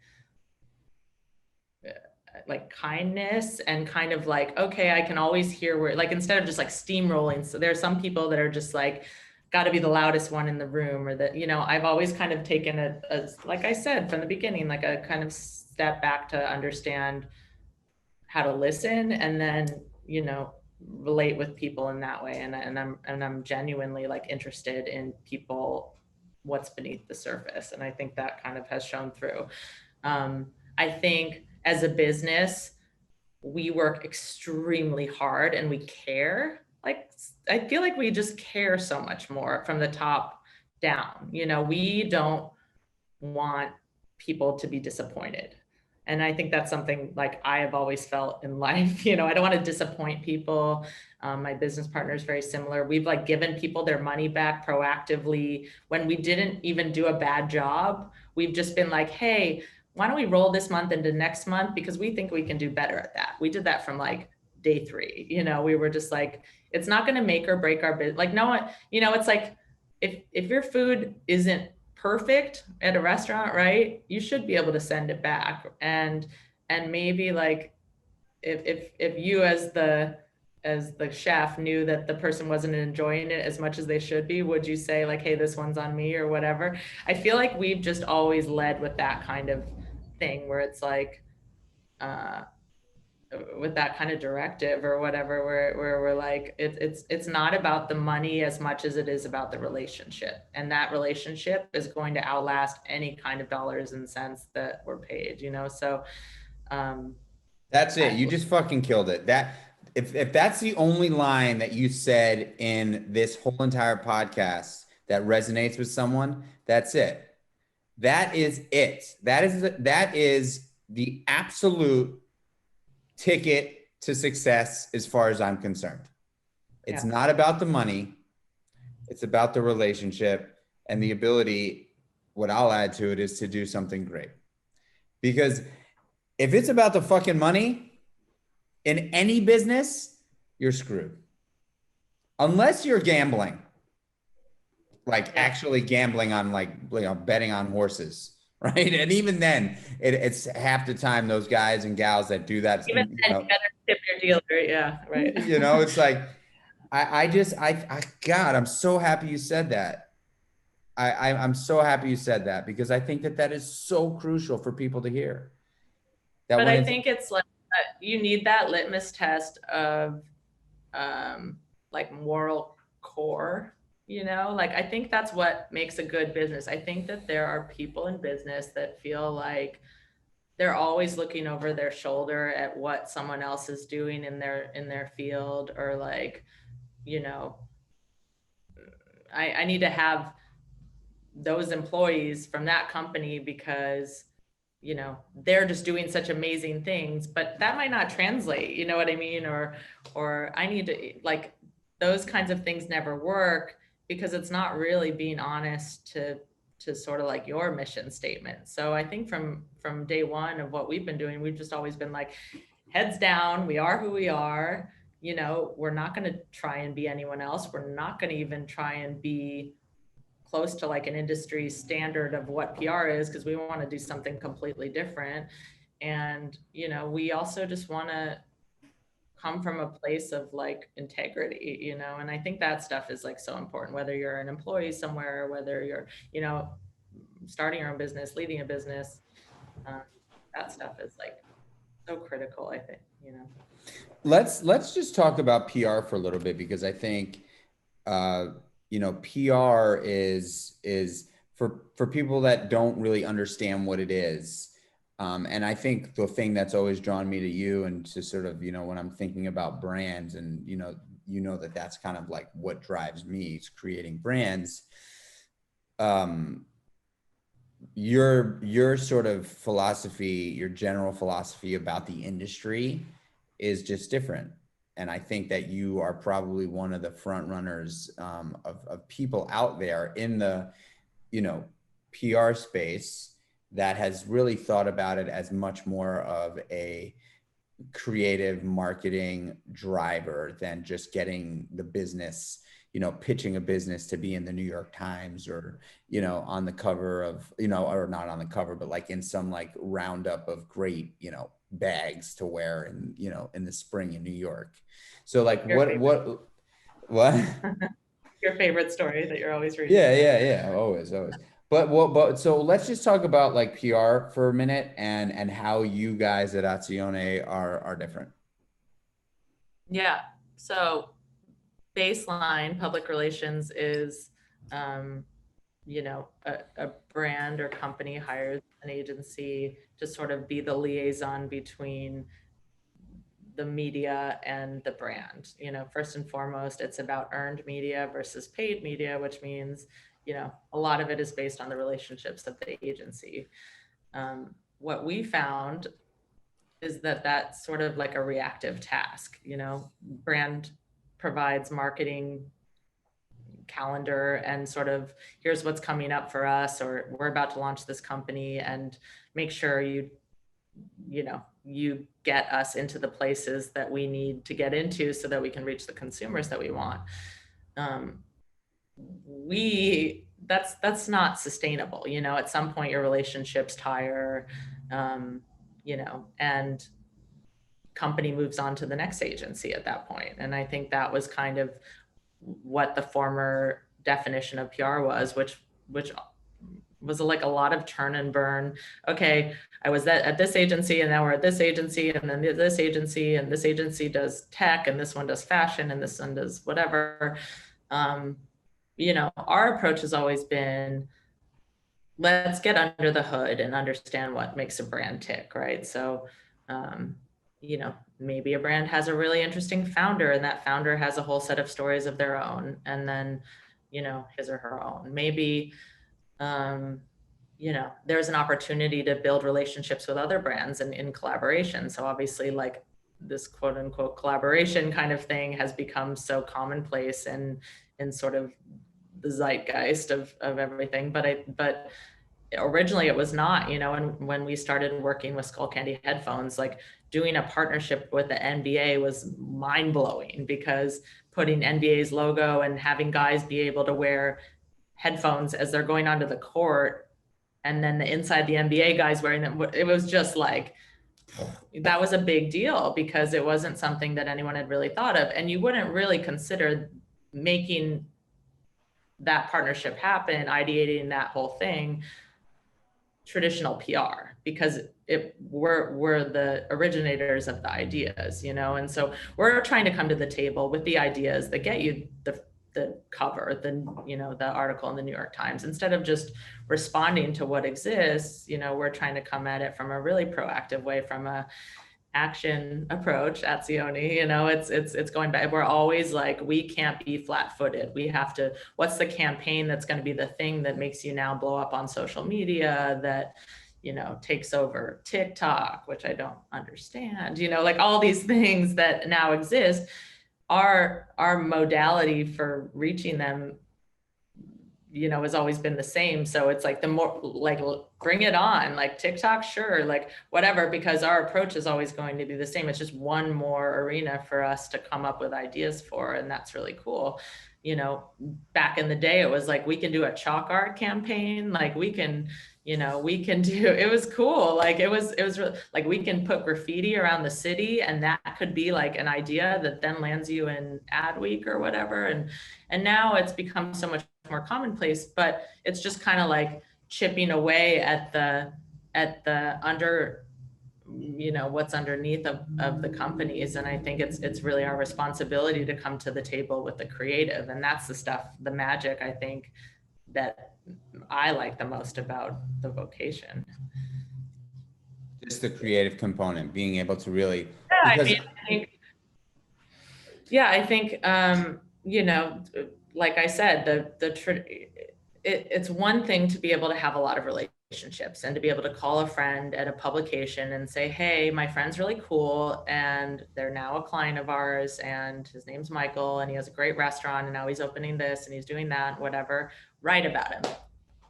kindness and kind of like, okay, I can always hear where, like, instead of just like steamrolling. So there are some people that are just like, got to be the loudest one in the room, or that, you know, I've always kind of taken it as, like I said, from the beginning, like a kind of step back to understand how to listen and then, you know, relate with people in that way. And I'm genuinely like interested in people, what's beneath the surface. And I think that kind of has shown through. I think as a business, we work extremely hard and we care. Like, I feel like we just care so much more from the top down. You know, we don't want people to be disappointed. And I think that's something like I have always felt in life. You know, I don't want to disappoint people. My business partner is very similar. We've like given people their money back proactively when we didn't even do a bad job. We've just been like, hey, why don't we roll this month into next month? Because we think we can do better at that. We did that from like day 3. You know, we were just like, it's not going to make or break our business. Like, no one, you know, it's like, if your food isn't perfect at a restaurant, right, you should be able to send it back. And maybe like if you as the chef knew that the person wasn't enjoying it as much as they should be, would you say like, hey, this one's on me or whatever? I feel like we've just always led with that kind of thing where it's like with that kind of directive or whatever, where we're like, it's not about the money as much as it is about the relationship. And that relationship is going to outlast any kind of dollars and cents that we're paid, you know? So that's it. You just fucking killed it. That if that's the only line that you said in this whole entire podcast that resonates with someone, that's it. That is it. That is the absolute ticket to success as far as I'm concerned. It's not about the money. It's about the relationship and the ability. What I'll add to it is to do something great. Because if it's about the fucking money in any business, you're screwed. Unless you're gambling, like actually gambling on like, you know, betting on horses. Right. And even then, it's half the time those guys and gals that do that. Even then, you better tip your dealer. Yeah. Right. You know, it's like, God, I'm so happy you said that. I'm so happy you said that because I think that is so crucial for people to hear. But I think it's like, you need that litmus test of like moral core. You know, like I think that's what makes a good business. I think that there are people in business that feel like they're always looking over their shoulder at what someone else is doing in their field, or like, you know, I need to have those employees from that company because, you know, they're just doing such amazing things, but that might not translate, you know what I mean? Or I need to, like, those kinds of things never work because it's not really being honest to to sort of like your mission statement. So I think from day one of what we've been doing, we've just always been like, heads down, we are who we are. You know, we're not going to try and be anyone else. We're not going to even try and be close to like an industry standard of what PR is, because we want to do something completely different. And, you know, we also just want to come from a place of like integrity, you know, and I think that stuff is like so important, whether you're an employee somewhere, whether you're, you know, starting your own business, leading a business, that stuff is like so critical, I think, you know. Let's just talk about PR for a little bit, because I think you know, PR is for people that don't really understand what it is. And I think the thing that's always drawn me to you, and to sort of, you know, when I'm thinking about brands, and you know that that's kind of like what drives me, is creating brands. Your sort of philosophy, your general philosophy about the industry is just different. And I think that you are probably one of the front runners of people out there in the, you know, PR space that has really thought about it as much more of a creative marketing driver than just getting the business, you know, pitching a business to be in the New York Times, or, you know, on the cover of, you know, or not on the cover, but like in some like roundup of great, you know, bags to wear in, you know, in the spring in New York. So like what? Your favorite story that you're always reading. Yeah. Always. But so let's just talk about like PR for a minute, and how you guys at Azione are different. Yeah. So baseline public relations is, you know, a brand or company hires an agency to sort of be the liaison between the media and the brand. You know, first and foremost, it's about earned media versus paid media, which means, you know, a lot of it is based on the relationships of the agency. What we found is that that's sort of like a reactive task. You know, brand provides marketing calendar and sort of, here's what's coming up for us, or we're about to launch this company, and make sure you know, you get us into the places that we need to get into so that we can reach the consumers that we want. That's not sustainable. You know, at some point your relationships tire, you know, and company moves on to the next agency at that point. And I think that was kind of what the former definition of PR was, which was like a lot of turn and burn. Okay, I was at this agency, and now we're at this agency, and then this agency, and this agency does tech, and this one does fashion, and this one does whatever. You know, our approach has always been, let's get under the hood and understand what makes a brand tick, right? So, you know, maybe a brand has a really interesting founder, and that founder has a whole set of stories of their own, and then, you know, his or her own. Maybe, you know, there's an opportunity to build relationships with other brands and in collaboration. So obviously, like, this quote unquote collaboration kind of thing has become so commonplace and in sort of the zeitgeist of everything. But originally it was not, you know, and when we started working with Skull Candy headphones, like doing a partnership with the NBA was mind blowing, because putting NBA's logo and having guys be able to wear headphones as they're going onto the court, and then the inside the NBA guys wearing them, it was just like, that was a big deal, because it wasn't something that anyone had really thought of. And you wouldn't really consider making that partnership happen, ideating that whole thing, traditional PR, because we're the originators of the ideas, you know? And so we're trying to come to the table with the ideas that get you the cover, you know, the article in the New York Times, instead of just responding to what exists. You know, we're trying to come at it from a really proactive way, from a action approach at Azione. You know, it's going back. We're always like, we can't be flat-footed. We have to, what's the campaign that's going to be the thing that makes you now blow up on social media, that, you know, takes over TikTok, which I don't understand, you know, like all these things that now exist. Our modality for reaching them, has always been the same. So it's like the more like, bring it on, like TikTok, sure, like whatever, because our approach is always going to be the same. It's just one more arena for us to come up with ideas for. And that's really cool. Back in the day, it was like, we can do a chalk art campaign. Like we can do, it was cool. Like it was really, like, we can put graffiti around the city, and that could be like an idea that then lands you in ad week or whatever. And now it's become so much more commonplace, but it's just kind of like chipping away at the under, what's underneath of the companies. And I think it's really our responsibility to come to the table with the creative. And that's the stuff, the magic, I think, that I like the most about the vocation. Just the creative component, being able to really, Yeah, because I think, like I said, it's one thing to be able to have a lot of relationships and to be able to call a friend at a publication and say, hey, my friend's really cool, and they're now a client of ours, and his name's Michael, and he has a great restaurant, and now he's opening this and he's doing that, whatever, write about him.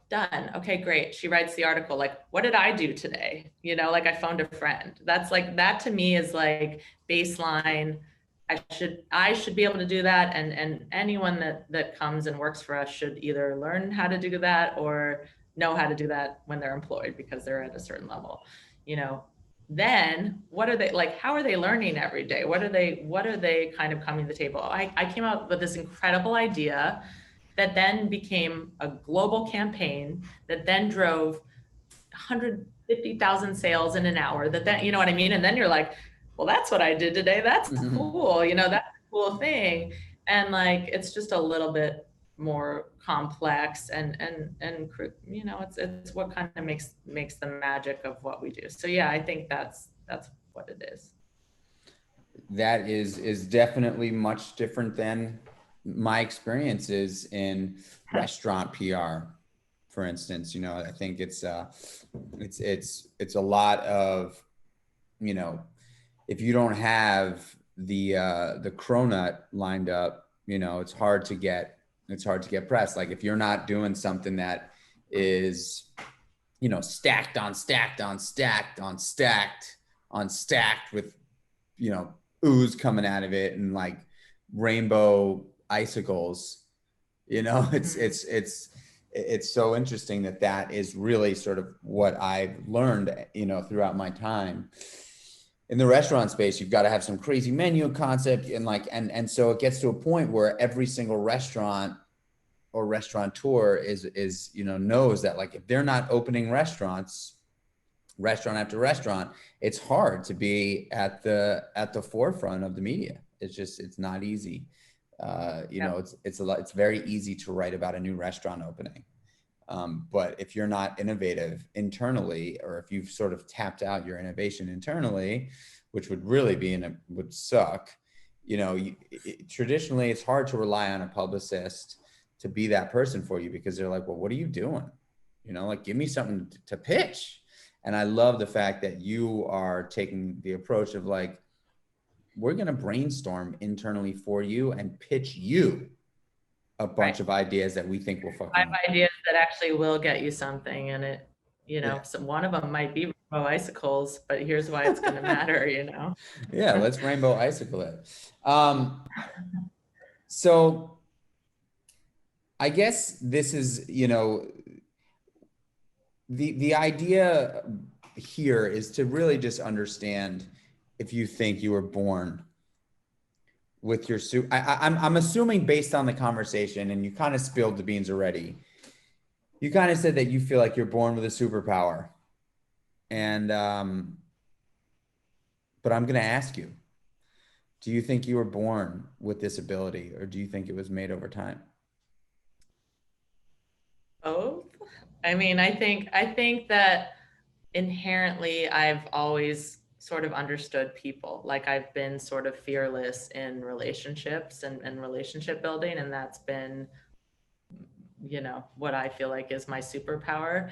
Done. Okay, great. She writes the article. Like, what did I do today? Like I phoned a friend. That's like, that to me is like baseline. I should be able to do that. And anyone that comes and works for us should either learn how to do that or know how to do that when they're employed, because they're at a certain level. Then what are they like? How are they learning every day? What are they kind of coming to the table? I came up with this incredible idea that then became a global campaign that then drove 150,000 sales in an hour, that then, you know what I mean? And then you're like, well, that's what I did today. That's cool. That's a cool thing. And like, it's just a little bit more complex and it's what kind of makes the magic of what we do. So yeah, I think that's what it is. That is definitely much different than my experiences in restaurant PR, for instance. I think it's a lot of, if you don't have the cronut lined up, it's hard to get press. Like if you're not doing something that is, stacked on stacked on stacked on stacked on stacked with, ooze coming out of it and like rainbow icicles, it's so interesting that is really sort of what I've learned, throughout my time in the restaurant space. You've got to have some crazy menu concept and so it gets to a point where every single restaurant or restaurateur is knows that, like, if they're not opening restaurant after restaurant, it's hard to be at the forefront of the media. It's not easy. It's very easy to write about a new restaurant opening. But if you're not innovative internally, or if you've sort of tapped out your innovation internally, which would really would suck, traditionally it's hard to rely on a publicist to be that person for you, because they're like, well, what are you doing? Like, give me something to pitch. And I love the fact that you are taking the approach of like, we're going to brainstorm internally for you and pitch you a bunch of ideas that we think will fucking 5 ideas that actually will get you something. And it, so one of them might be rainbow icicles, but here's why it's going to matter, Yeah, let's rainbow icicle it. So I guess this is, the idea here is to really just understand if you think you were born with your suit. I'm assuming, based on the conversation, and you kind of spilled the beans already, you kind of said that you feel like you're born with a superpower. And but I'm going to ask you, do you think you were born with this ability, or do you think it was made over time? Both. I mean, I think that inherently I've always sort of understood people. Like, I've been sort of fearless in relationships and relationship building. And that's been, what I feel like is my superpower.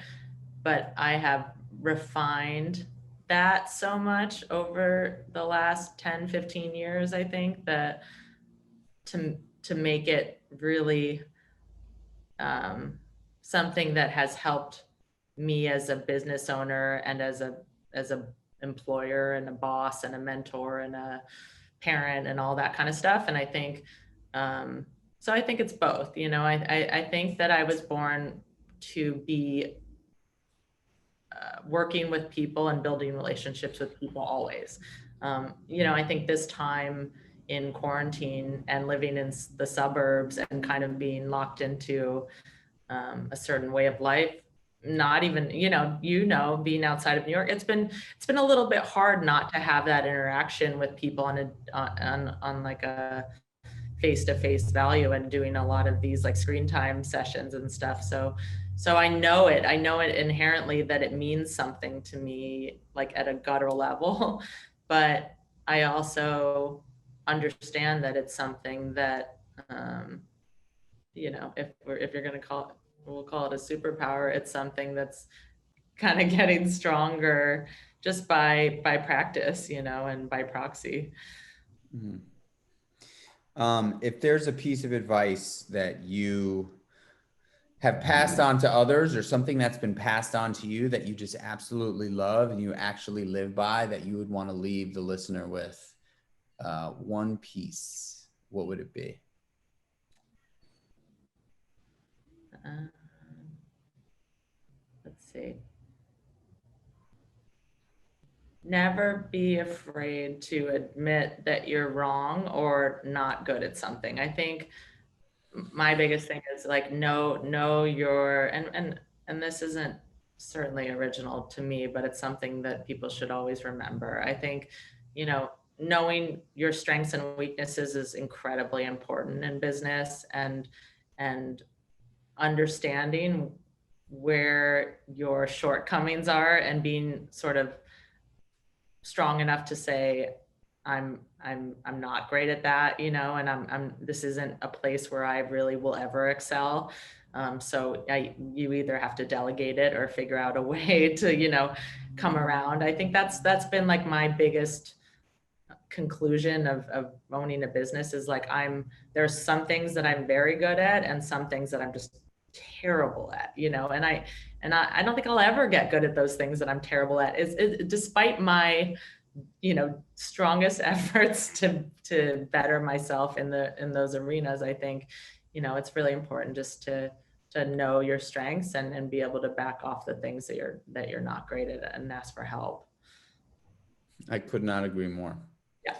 But I have refined that so much over the last 10, 15 years, I think, that to make it really something that has helped me as a business owner and as a employer and a boss and a mentor and a parent and all that kind of stuff. And I think, so I think it's both, you know, I think that I was born to be working with people and building relationships with people always. You know, I think this time in quarantine and living in the suburbs and kind of being locked into a certain way of life, not even, being outside of New York, it's been a little bit hard not to have that interaction with people on like a face-to-face value, and doing a lot of these like screen time sessions and stuff. So I know it inherently that it means something to me, like at a guttural level, but I also understand that it's something that, if you're going to call it, we'll call it a superpower. It's something that's kind of getting stronger just by practice, and by proxy. Mm-hmm. If there's a piece of advice that you have passed on to others, or something that's been passed on to you that you just absolutely love and you actually live by, that you would want to leave the listener with, one piece, what would it be? Let's see. Never be afraid to admit that you're wrong or not good at something. I think my biggest thing is like, know your, and this isn't certainly original to me, but it's something that people should always remember. I think, knowing your strengths and weaknesses is incredibly important in business, and understanding where your shortcomings are and being sort of strong enough to say, I'm not great at that, and this isn't a place where I really will ever excel. So you either have to delegate it or figure out a way to, come around. I think that's been like my biggest conclusion of owning a business, is like, there's some things that I'm very good at and some things that I'm just terrible at, and I don't think I'll ever get good at those things that I'm terrible at. Despite my, strongest efforts to better myself in those arenas. I think, it's really important just to know your strengths and be able to back off the things that you're not great at and ask for help. I could not agree more. Yeah.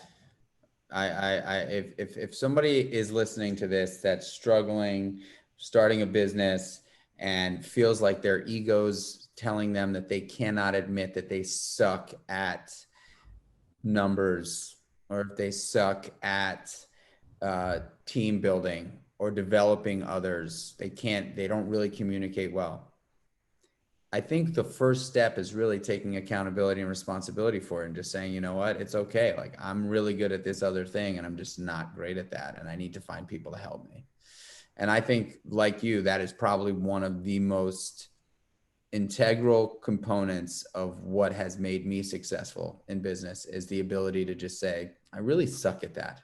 If somebody is listening to this that's struggling, starting a business, and feels like their ego's telling them that they cannot admit that they suck at numbers, or if they suck at team building or developing others, they don't really communicate well. I think the first step is really taking accountability and responsibility for it, and just saying, you know what, it's okay. Like, I'm really good at this other thing and I'm just not great at that. And I need to find people to help me. And I think, like you, that is probably one of the most integral components of what has made me successful in business, is the ability to just say, I really suck at that.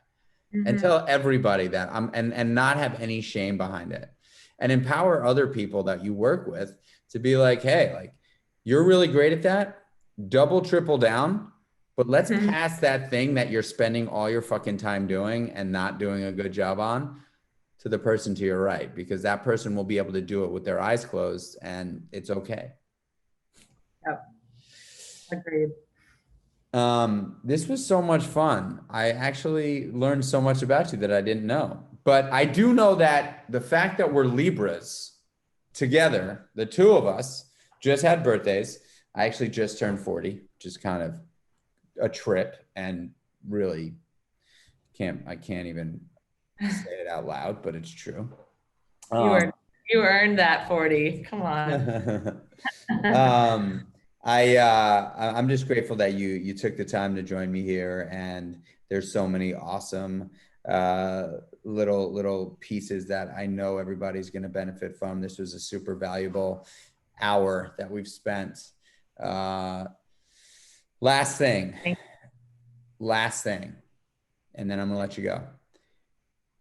Mm-hmm. And tell everybody that and not have any shame behind it, and empower other people that you work with to be like, hey, like, you're really great at that, double, triple down, but let's pass that thing that you're spending all your fucking time doing and not doing a good job on to the person to your right, because that person will be able to do it with their eyes closed, and it's okay. Yep. Agreed. This was so much fun. I actually learned so much about you that I didn't know, but I do know that the fact that we're Libras together, the two of us just had birthdays. I actually just turned 40, which is kind of a trip, and really I can't even say it out loud, but it's true. You earned that 40. Come on. I'm just grateful that you took the time to join me here, and there's so many awesome little pieces that I know everybody's going to benefit from. This was a super valuable hour that we've spent. Last thing, and then I'm gonna let you go.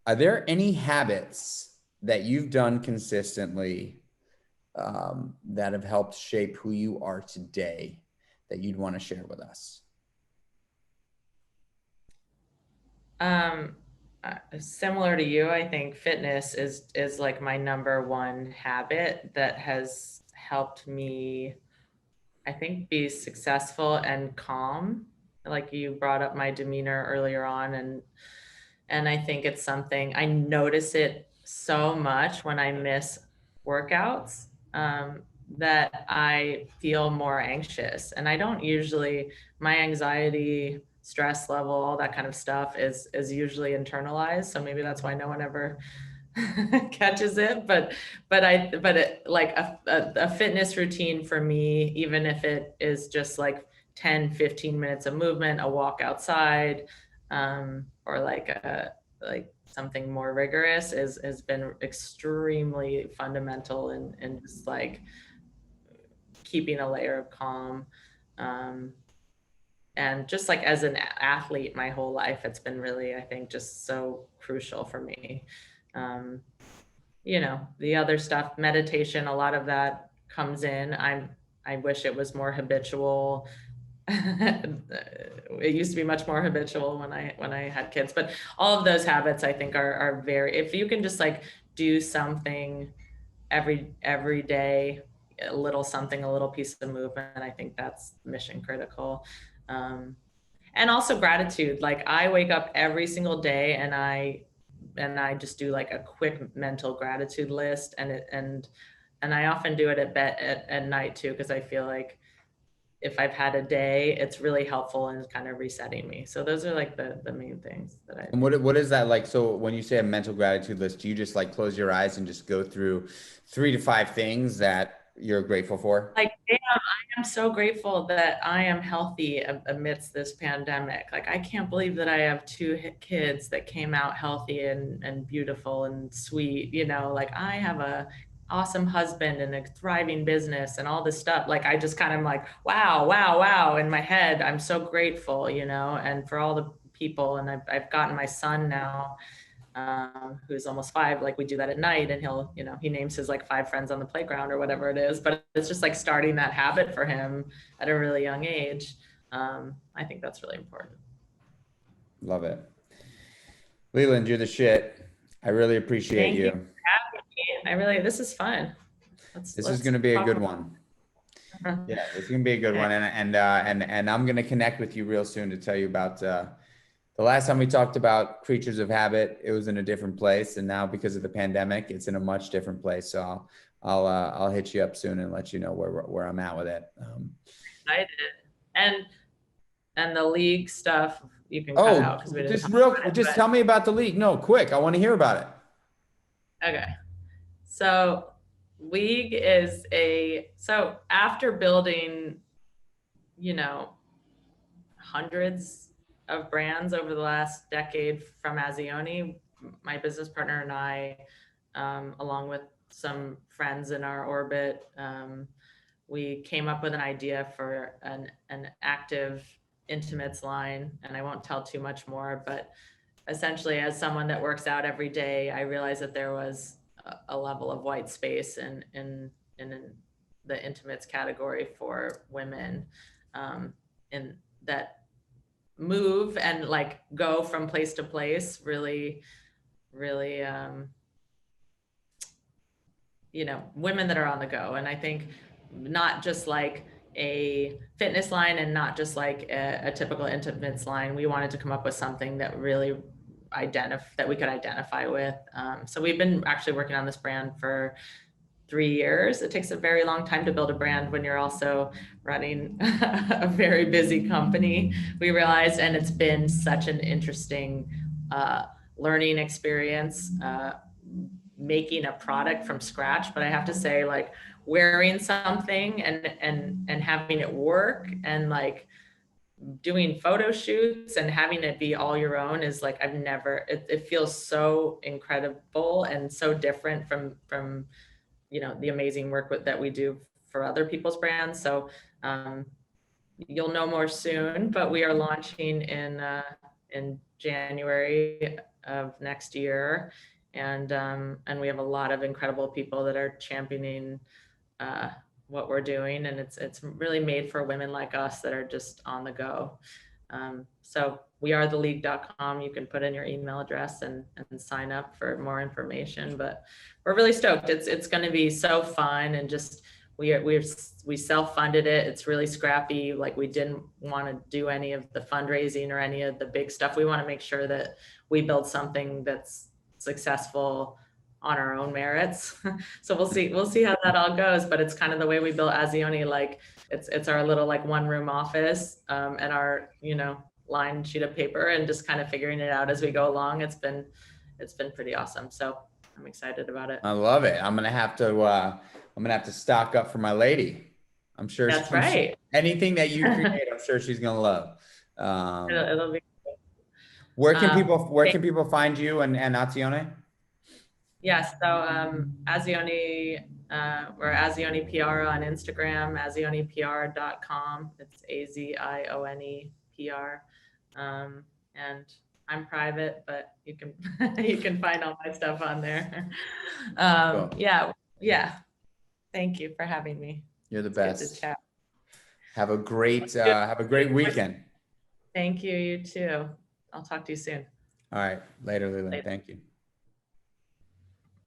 Are there any habits that you've done consistently that have helped shape who you are today that you'd want to share with us? Similar to you, I think fitness is like my number one habit that has helped me, I think, be successful and calm. Like you brought up my demeanor earlier on, and I think it's something I notice it so much when I miss workouts, that I feel more anxious. And I don't usually, my anxiety, stress level, all that kind of stuff is usually internalized. So maybe that's why no one ever catches it. But like a fitness routine for me, even if it is just like 10, 15 minutes of movement, a walk outside, or like something more rigorous, has been extremely fundamental in just like keeping a layer of calm. And just like as an athlete my whole life, it's been really, I think, just so crucial for me. You know, the other stuff, meditation, a lot of that comes in. I wish it was more habitual. It used to be much more habitual when I had kids, but all of those habits I think are very, if you can just like do something every day, a little something, a little piece of movement, I think that's mission critical. And also gratitude. Like I wake up every single day and I just do like a quick mental gratitude list, and I often do it at night too, because I feel like if I've had a day, it's really helpful in kind of resetting me. So those are like the main things that I And what is that like? So when you say a mental gratitude list, do you just like close your eyes and just go through 3 to 5 things that you're grateful for? like. Damn, I am so grateful that I am healthy amidst this pandemic. Like I can't believe that I have 2 kids that came out healthy and beautiful and sweet. You know, like I have a awesome husband and a thriving business and all this stuff. Like I just kind of like, wow, wow, wow. In my head, I'm so grateful, you know, and for all the people. And I've gotten my son now, who's almost 5. Like we do that at night, and he'll, you know, he names his like 5 friends on the playground or whatever it is. But it's just like starting that habit for him at a really young age. I think that's really important. Love it. Leland, you're the shit. I really appreciate Thank you you. for having me. This is fun. This is Let's going to be a talk good more. one. Yeah, it's going to be a good Okay. one. And I'm going to connect with you real soon to tell you about the last time we talked about creatures of habit. It was in a different place, and now because of the pandemic, it's in a much different place. So I'll hit you up soon and let you know where I'm at with it. Excited. And and the league stuff you can cut out because we didn't talk about it. Just tell me about the league. No, quick. I want to hear about it. Okay. So League is so after building, you know, hundreds of brands over the last decade from Azione, my business partner and I, along with some friends in our orbit, we came up with an idea for an active intimates line. And I won't tell too much more, but essentially as someone that works out every day, I realized that there was a level of white space in the intimates category for women, in that move and like go from place to place, really, really, you know, women that are on the go. And I think not just like a fitness line and not just like a typical intimates line. We wanted to come up with something that really that we could identify with. So we've been actually working on this brand for 3 years. It takes a very long time to build a brand when you're also running a very busy company, we realized. And it's been such an interesting learning experience, making a product from scratch. But I have to say, like, wearing something and having it work, and like doing photo shoots and having it be all your own, is like, I've never, it feels so incredible and so different from you know, the amazing work that we do for other people's brands. So you'll know more soon, but we are launching in January of next year. And we have a lot of incredible people that are championing what we're doing, and it's really made for women like us that are just on the go. So we are theleague.com. You can put in your email address and sign up for more information, but we're really stoked. It's going to be so fun, and just we self-funded it. It's really scrappy. Like, we didn't want to do any of the fundraising or any of the big stuff. We want to make sure that we build something that's successful on our own merits. So we'll see how that all goes, but it's kind of the way we built Azione. Like, it's our little like one room office, and our, lined sheet of paper, and just kind of figuring it out as we go along. It's been pretty awesome. So I'm excited about it. I love it. I'm gonna have to stock up for my lady. I'm sure That's right. Anything that you create, I'm sure she's gonna love. It'll be. Where can people find you and Azione? Yes. So Azione, we're Azione PR on Instagram, azionepr.com. It's AZIONEPR. And I'm private, but you can you can find all my stuff on there. Cool. Yeah. Thank you for having me. You're the It's best. good to chat. Have a great weekend. Thank you. You too. I'll talk to you soon. All right. Later, Leland. Thank you.